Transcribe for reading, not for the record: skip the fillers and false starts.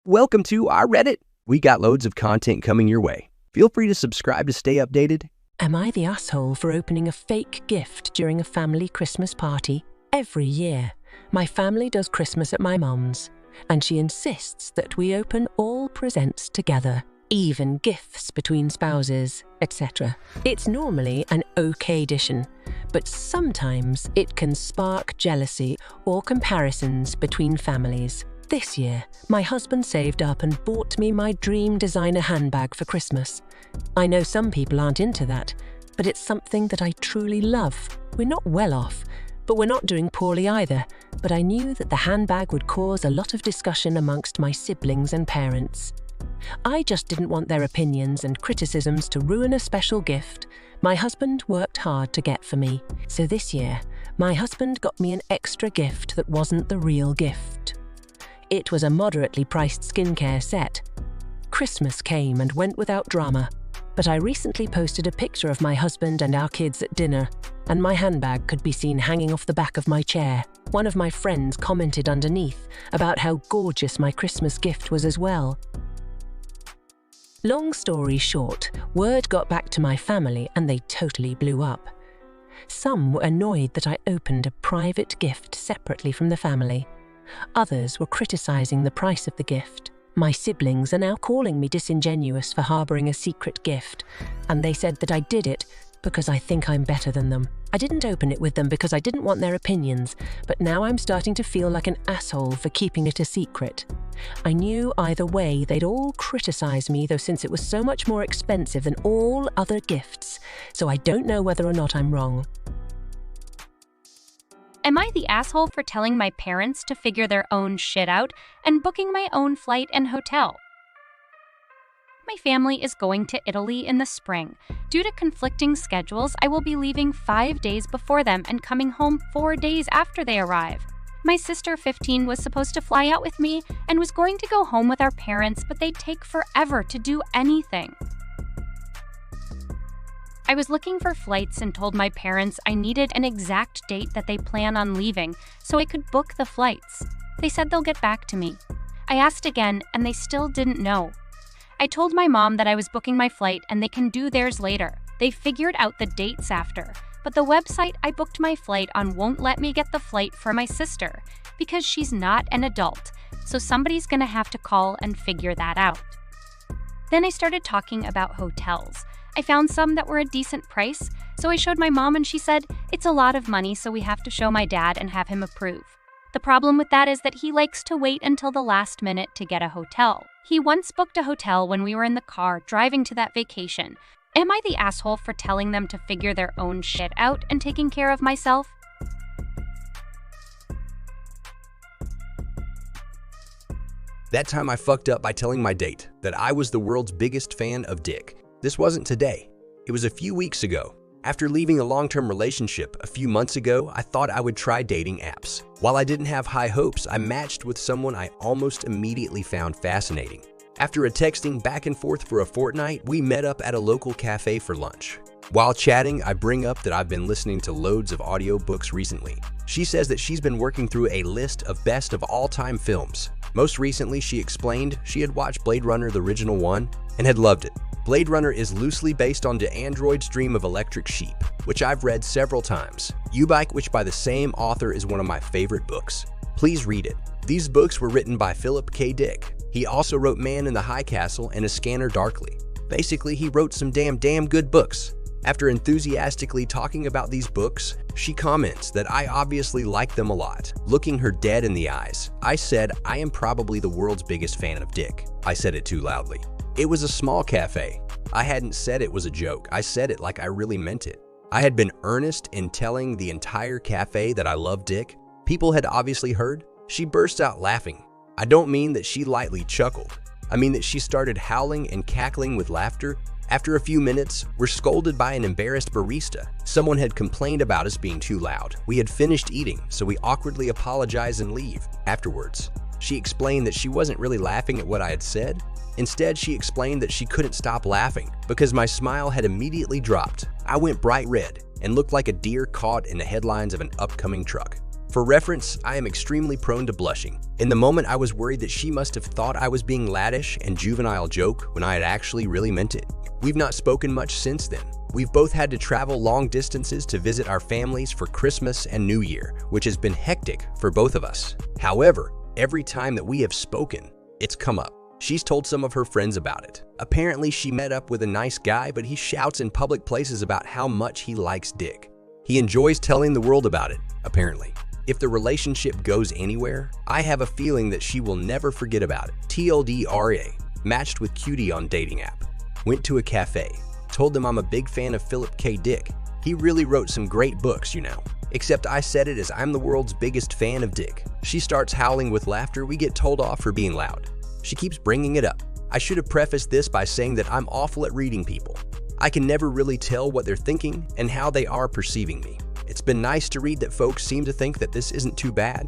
Welcome to our Reddit. We got loads of content coming your way. Feel free to subscribe to stay updated. Am I the asshole for opening a fake gift during a family Christmas party? Every year, my family does Christmas at my mum's, and she insists that we open all presents together, even gifts between spouses, etc. It's normally an okay addition, but sometimes it can spark jealousy or comparisons between families. This year, my husband saved up and bought me my dream designer handbag for Christmas. I know some people aren't into that, but it's something that I truly love. We're not well off, but we're not doing poorly either. But I knew that the handbag would cause a lot of discussion amongst my siblings and parents. I just didn't want their opinions and criticisms to ruin a special gift my husband worked hard to get for me. So this year, my husband got me an extra gift that wasn't the real gift. It was a moderately priced skincare set. Christmas came and went without drama, but I recently posted a picture of my husband and our kids at dinner, and my handbag could be seen hanging off the back of my chair. One of my friends commented underneath about how gorgeous my Christmas gift was as well. Long story short, word got back to my family and they totally blew up. Some were annoyed that I opened a private gift separately from the family. Others were criticizing the price of the gift. My siblings are now calling me disingenuous for harboring a secret gift, and they said that I did it because I think I'm better than them. I didn't open it with them because I didn't want their opinions, but now I'm starting to feel like an asshole for keeping it a secret. I knew either way they'd all criticize me, though, since it was so much more expensive than all other gifts, so I don't know whether or not I'm wrong. Am I the asshole for telling my parents to figure their own shit out and booking my own flight and hotel? My family is going to Italy in the spring. Due to conflicting schedules, I will be leaving 5 days before them and coming home 4 days after they arrive. My sister, 15, was supposed to fly out with me and was going to go home with our parents, but they take forever to do anything. I was looking for flights and told my parents I needed an exact date that they plan on leaving so I could book the flights. They said they'll get back to me. I asked again and they still didn't know. I told my mom that I was booking my flight and they can do theirs later. They figured out the dates after, but the website I booked my flight on won't let me get the flight for my sister because she's not an adult, so somebody's gonna have to call and figure that out. Then I started talking about hotels. I found some that were a decent price, so I showed my mom and she said, it's a lot of money, so we have to show my dad and have him approve. The problem with that is that he likes to wait until the last minute to get a hotel. He once booked a hotel when we were in the car driving to that vacation. Am I the asshole for telling them to figure their own shit out and taking care of myself? That time I fucked up by telling my date that I was the world's biggest fan of dick. This wasn't today. It was a few weeks ago. After leaving a long-term relationship a few months ago, I thought I would try dating apps. While I didn't have high hopes, I matched with someone I almost immediately found fascinating. After a texting back and forth for a fortnight, we met up at a local cafe for lunch. While chatting, I bring up that I've been listening to loads of audiobooks recently. She says that she's been working through a list of best of all-time films. Most recently, she explained she had watched Blade Runner, the original one, and had loved it. Blade Runner is loosely based on The Android's Dream of Electric Sheep, which I've read several times. U-Bike, which by the same author is one of my favorite books. Please read it. These books were written by Philip K. Dick. He also wrote Man in the High Castle and A Scanner Darkly. Basically, he wrote some damn good books. After enthusiastically talking about these books, she comments that I obviously like them a lot. Looking her dead in the eyes, I said I am probably the world's biggest fan of dick. I said it too loudly. It was a small cafe. I hadn't said it was a joke. I said it like I really meant it. I had been earnest in telling the entire cafe that I love dick. People had obviously heard. She burst out laughing. I don't mean that she lightly chuckled. I mean that she started howling and cackling with laughter. After a few minutes, we're scolded by an embarrassed barista. Someone had complained about us being too loud. We had finished eating, so we awkwardly apologize and leave. Afterwards, she explained that she wasn't really laughing at what I had said. Instead, she explained that she couldn't stop laughing because my smile had immediately dropped. I went bright red and looked like a deer caught in the headlines of an upcoming truck. For reference, I am extremely prone to blushing. In the moment, I was worried that she must have thought I was being laddish and juvenile joke when I had actually really meant it. We've not spoken much since then. We've both had to travel long distances to visit our families for Christmas and New Year, which has been hectic for both of us. However, every time that we have spoken, it's come up. She's told some of her friends about it. Apparently, she met up with a nice guy, but he shouts in public places about how much he likes dick. He enjoys telling the world about it, apparently. If the relationship goes anywhere, I have a feeling that she will never forget about it. TLDRA, matched with Cutie on dating app. Went to a cafe. Told them I'm a big fan of Philip K. Dick. He really wrote some great books, you know. Except I said it as I'm the world's biggest fan of Dick. She starts howling with laughter. We get told off for being loud. She keeps bringing it up. I should have prefaced this by saying that I'm awful at reading people. I can never really tell what they're thinking and how they are perceiving me. It's been nice to read that folks seem to think that this isn't too bad.